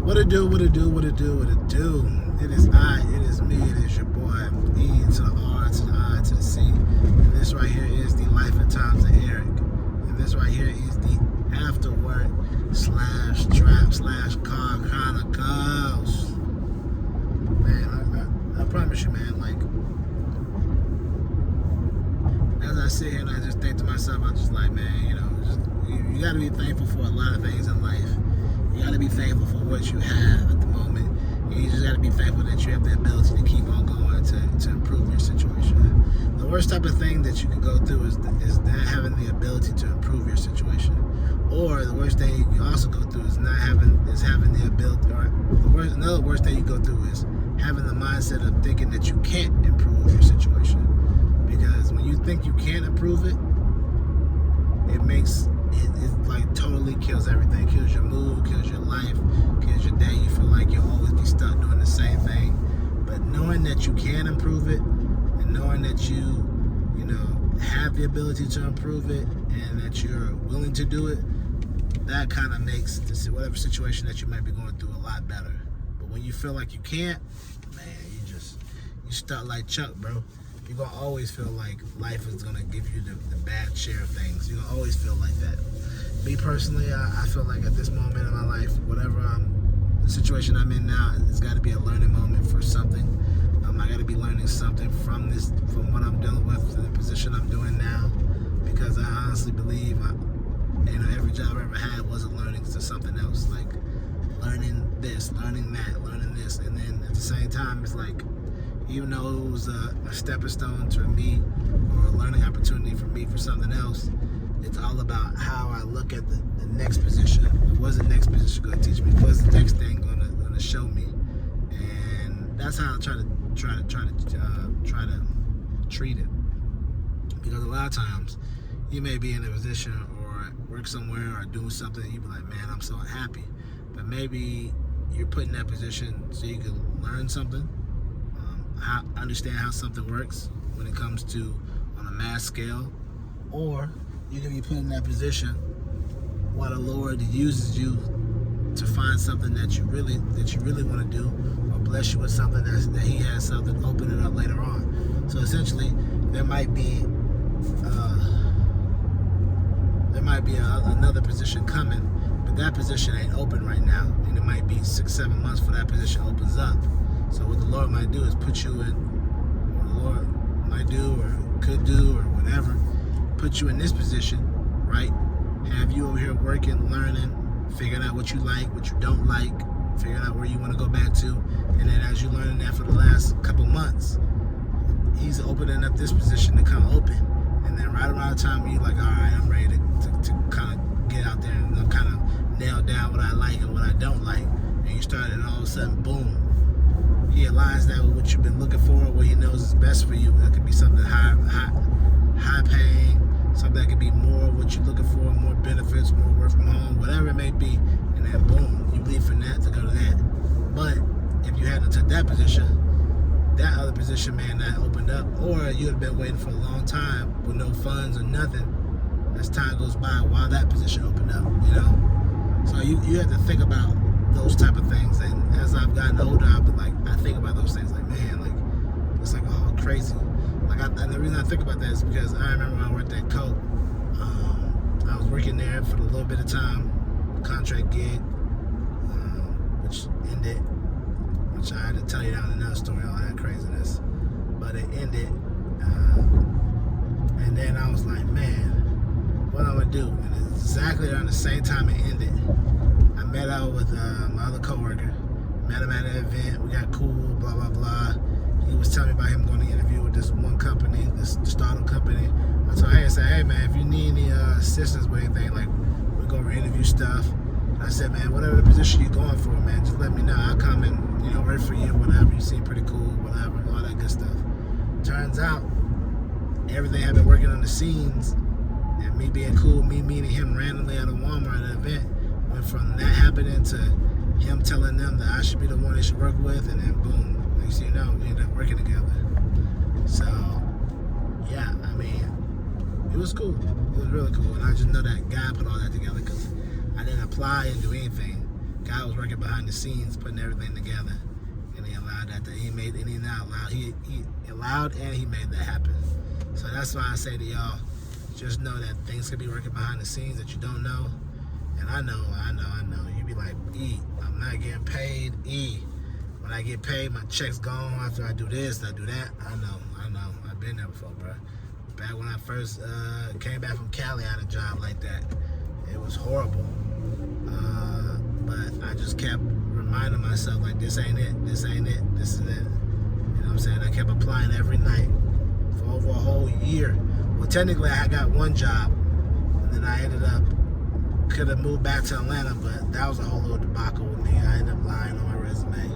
What it do, what it do, what it do, what it do. It is I, it is me, it is your boy. E to the R, to the I, to the C. And this right here is the Life and Times of Eric. And this right here is the after work / trap / car chronicles. Man, I promise you, man, like, as I sit here and I just think to myself, I'm just like, man, you know, you got to be thankful for a lot of things in life. You got to be thankful for what you have at the moment. And you just got to be thankful that you have the ability to keep on going to improve your situation. The worst type of thing that you can go through is not having the ability to improve your situation. Or the worst thing you also go through is having the ability, or another worst thing you go through is having the mindset of thinking that you can't improve your situation. Because when you think you can't improve it, it like totally kills everything. Kills your mood, kills your life, kills your day. You feel like you'll always be stuck doing the same thing. But knowing that you can improve it, and knowing that you have the ability to improve it, and that you're willing to do it, that kind of makes whatever situation that you might be going through a lot better. But when you feel like you can't, man, you stuck like Chuck, bro. You're going to always feel like life is going to give you the bad share of things. You're going to always feel like that. Me personally, I feel like at this moment in my life, whatever the situation I'm in now, it's got to be a learning moment for something. I got to be learning something from what I'm dealing with, the position I'm doing now, because I honestly believe every job I ever had wasn't learning to something else, like learning this, learning that, learning this, and then at the same time, it's like, even though it was a stepping stone to me or a learning opportunity for me for something else, it's all about how I look at the next position. What's the next position going to teach me? What's the next thing going to show me? And that's how I try to treat it. Because a lot of times you may be in a position or work somewhere or doing something and you be like, man, I'm so unhappy. But maybe you're put in that position so you can learn something, understand how something works when it comes to on a mass scale, or you can be put in that position while the Lord uses you to find something that you really want to do, or bless you with something that He has something open it up later on. So essentially, there might be another position coming, but that position ain't open right now, and it might be 6-7 months before that position opens up. So what the Lord might do is put you in, or the Lord might do or could do or whatever, put you in this position, right? Have you over here working, learning, figuring out what you like, what you don't like, figuring out where you want to go back to, and then as you're learning that for the last couple months, He's opening up this position to come open. And then right around the time you're like, all right, I'm ready to kind of get out there and kind of nail down what I like and what I don't like, and you start, and all of a sudden, boom, He aligns that with what you've been looking for, what He knows is best for you. That could be something high paying, something that could be more what you're looking for, more benefits, more work from home, whatever it may be. And then boom, you leave from that to go to that. But if you hadn't took that position, that other position may not opened up, or you'd have been waiting for a long time with no funds or nothing as time goes by while that position opened up, So you have to think about those type of things. And as I've gotten older, I think about those things like, man, like, it's like, oh, crazy. And the reason I think about that is because I remember when I worked at Coke, I was working there for a little bit of time, contract gig, which ended, which I had to tell you down another story, all that craziness, but it ended, and then I was like, man, what am I gonna do? And exactly around the same time it ended, I met out with my other coworker, met him at an event, we got cool, blah, blah, blah. He was telling me about him going to interview with this one company, this startup company. I told him, I said, hey man, if you need any assistance with anything, like, we're going to interview stuff. And I said, man, whatever the position you're going for, man, just let me know. I'll come and, work for you, whatever. You seem pretty cool, whatever, all that good stuff. Turns out, everything had been working on the scenes, and me being cool, me meeting him randomly at a Walmart at an event, went from that happening to him telling them that I should be the one they should work with, and then boom, next thing you know, we ended up working together. So, yeah, I mean, it was cool. It was really cool, and I just know that God put all that together because I didn't apply and do anything. God was working behind the scenes, putting everything together, and He allowed that. He allowed and He made that happen. So that's why I say to y'all, just know that things could be working behind the scenes that you don't know. And I know. You be like, I'm not getting paid. When I get paid, my check's gone after I do this, I do that. I know. I've been there before, bro. Back when I first came back from Cali, I had a job like that. It was horrible. But I just kept reminding myself, like, this ain't it, this ain't it, this is it. You know what I'm saying? I kept applying every night for over a whole year. Well, technically, I got one job, and then I could have moved back to Atlanta, but that was a whole little debacle with me. I ended up lying on my resume.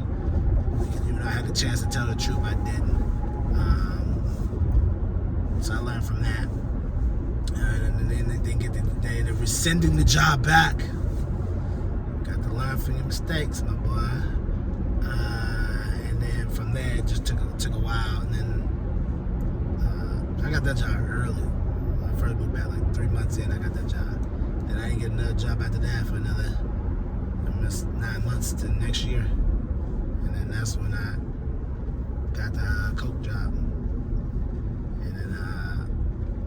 Because even though I had the chance to tell the truth, I didn't. So I learned from that. And then they ended up rescinding the job back. Got to learn from your mistakes, my boy. And then from there, it just took a while. And then I got that job early. When I first moved back, like 3 months in, I got that job. Then I didn't get another job after that for another 9 months to next year. And then that's when I got the Coke job. And then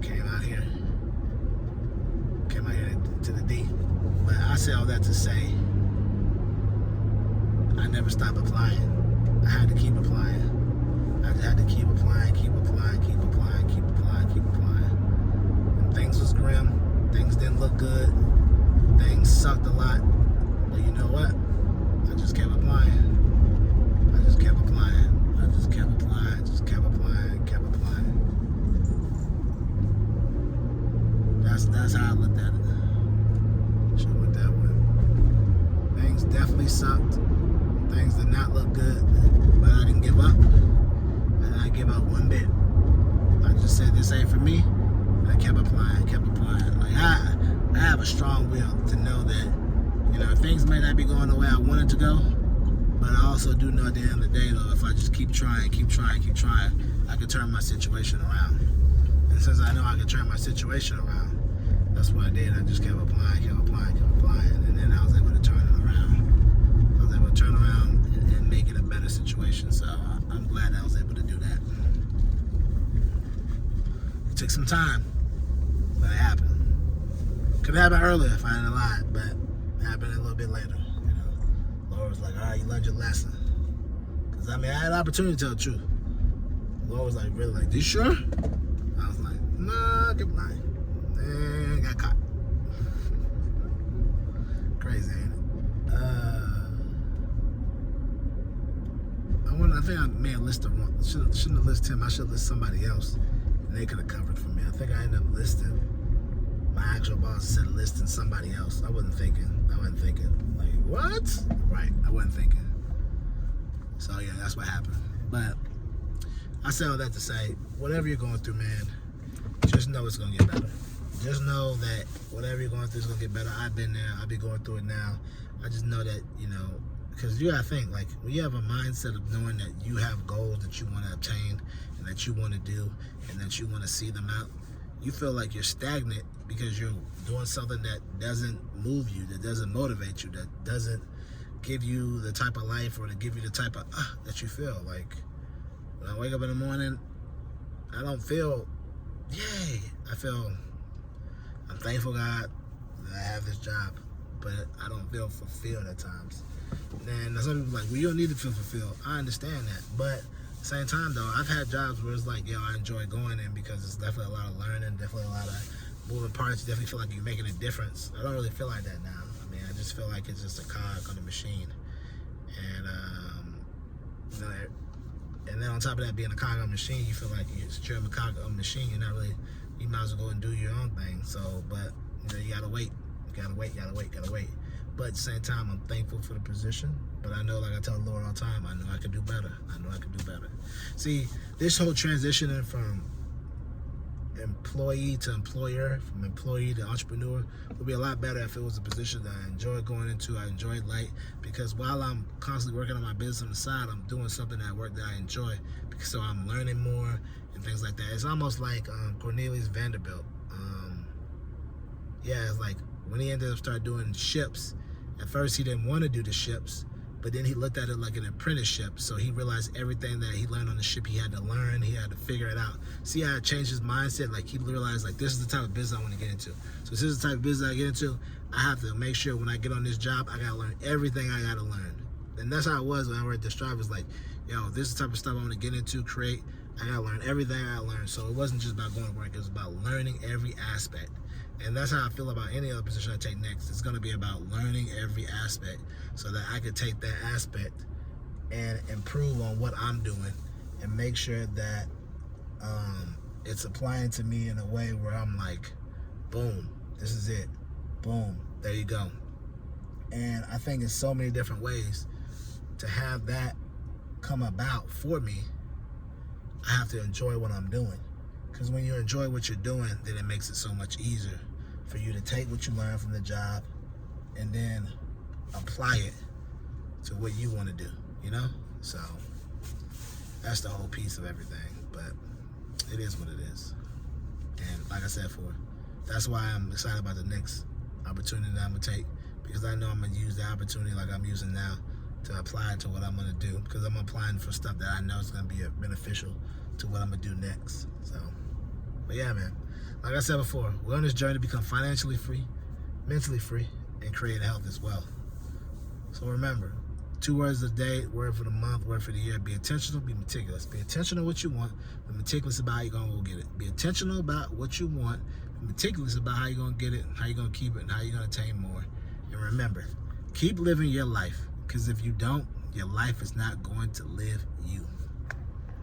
came out here to the D. But I say all that to say, I never stopped applying. I had to keep applying. I just had to keep applying. And things was grim. Things didn't look good. Things sucked a lot. But you know what? I just kept applying. That's how I looked at it. Should went that way. Things definitely sucked. Things did not look good. But I didn't give up. I didn't give up one bit. I just said this ain't for me. And I kept applying. Like I have a strong will to know that, things may not be going the way I wanted to go. But I also do know at the end of the day, though, if I just keep trying, I can turn my situation around. And since I know I can turn my situation around, that's what I did. I just kept applying. And then I was able to turn it around. I was able to turn around and make it a better situation. So I'm glad I was able to do that. It took some time, but it happened. Could have happened earlier if I hadn't lied, but it happened a little bit later. Lord was like, all right, you learned your lesson. Because, I had an opportunity to tell the truth. Lord was like, really, like, you sure? I was like, nah, keep lying. And got caught. Crazy, ain't it? I think I made a list of one. Shouldn't have listed him. I should list somebody else. And they could have covered for me. I think I ended up listing my actual boss instead of listing somebody else. I wasn't thinking. Like, what? Right, I wasn't thinking. So yeah, that's what happened. But I say all that to say, whatever you're going through, man, just know it's gonna get better. Just know that whatever you're going through is gonna get better. I've been there. I'll be going through it now. I just know that, because you gotta think, like, when you have a mindset of knowing that you have goals that you want to obtain and that you want to do and that you want to see them out, you feel like you're stagnant because you're doing something that doesn't move you, that doesn't motivate you, that doesn't give you the type of life or to give you the type of that you feel. Like, when I wake up in the morning, I don't feel, yay. I'm thankful, God, that I have this job, but I don't feel fulfilled at times. And some people are like, well, you don't need to feel fulfilled. I understand that, but at the same time, though, I've had jobs where it's like, I enjoy going in because it's definitely a lot of learning, definitely a lot of moving parts. You definitely feel like you're making a difference. I don't really feel like that now. I just feel like it's just a cog on the machine. And, and then on top of that, being a cog on the machine, you feel like you're a cog on the machine. You're not really, you might as well go and do your own thing. So, but, you gotta wait. You gotta wait. But at the same time, I'm thankful for the position. But I know, like I tell the Lord all the time, I know I can do better. See, this whole transitioning from employee to employer, from employee to entrepreneur, would be a lot better if it was a position that I enjoy going into, I enjoy light, because while I'm constantly working on my business on the side, I'm doing something at work that I enjoy, so I'm learning more and things like that. It's almost like Cornelius Vanderbilt. It's like when he ended up starting doing ships At first, he didn't want to do the ships, but then he looked at it like an apprenticeship. So he realized everything that he learned on the ship, he had to learn. He had to figure it out. See how it changed his mindset? Like, he realized, like, this is the type of business I want to get into. So this is the type of business I get into. I have to make sure when I get on this job, I got to learn everything I got to learn. And that's how it was when I worked at Stripe. It's like, yo, this is the type of stuff I want to get into, create. I got to learn everything I got to learn. So it wasn't just about going to work. It was about learning every aspect. And that's how I feel about any other position I take next. It's going to be about learning every aspect so that I can take that aspect and improve on what I'm doing and make sure that it's applying to me in a way where I'm like, boom, this is it. Boom, there you go. And I think in so many different ways to have that come about for me, I have to enjoy what I'm doing. Because when you enjoy what you're doing, then it makes it so much easier for you to take what you learn from the job and then apply it to what you want to do, you know? So that's the whole piece of everything, but it is what it is. And like I said before, that's why I'm excited about the next opportunity that I'm gonna take, because I know I'm gonna use the opportunity like I'm using now to apply it to what I'm gonna do, because I'm applying for stuff that I know is gonna be beneficial to what I'm gonna do next. So, but yeah, man, like I said before, we're on this journey to become financially free, mentally free, and create health as well. So remember, 2 words a day, word for the month, word for the year: be intentional, be meticulous. Be intentional what you want, be meticulous about how you're gonna go get it. Be intentional about what you want, be meticulous about how you're gonna get it, how you're gonna keep it, and how you're gonna attain more. And remember, keep living your life, because if you don't, your life is not going to live you.